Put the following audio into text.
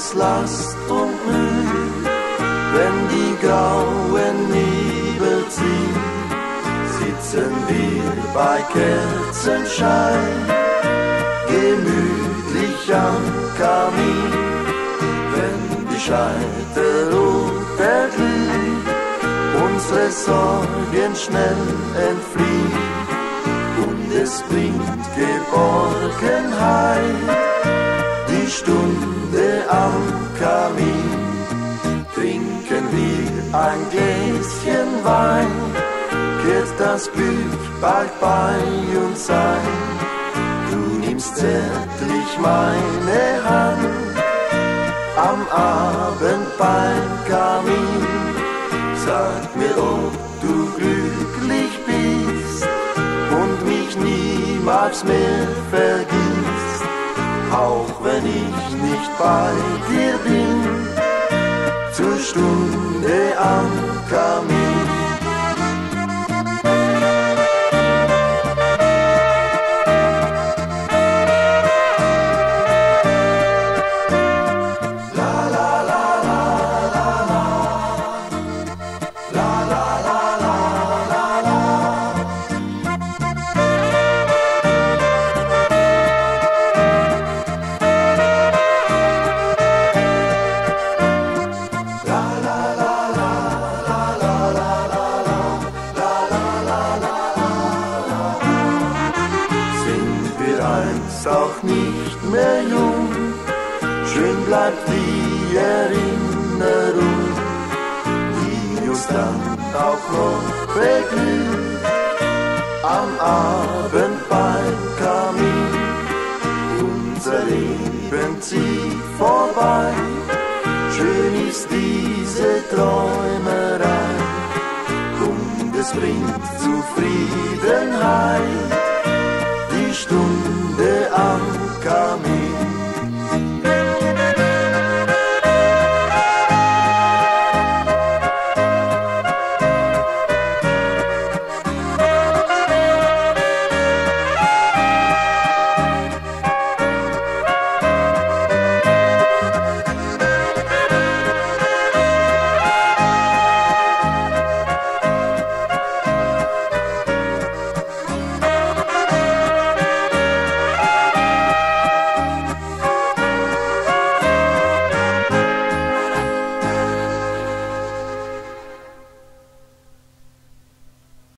es Last und Mühe, wenn die grauen Nebel ziehen, sitzen wir bei Kerzenschein, gemütlich am Kamin, wenn die Scheiterrot erglüht, unsere Sorgen schnell entfliehen und es bringt Geborgenheit, die Stunde am Kamin. Trinken wir ein Gläschen Wein, wird das Glück bald bei uns sein. Du nimmst zärtlich meine Hand am Abend beim Kamin. Sag mir, ob du glücklich bist und mich niemals mehr vergisst, auch wenn ich nicht bei dir bin, zur Stunde am Kamin. Einst auch nicht mehr jung, schön bleibt die Erinnerung, die uns dann auch noch beglückt, am Abend beim Kamin. Unser Leben zieht vorbei, schön ist diese Träumerei, und es bringt Zufriedenheit.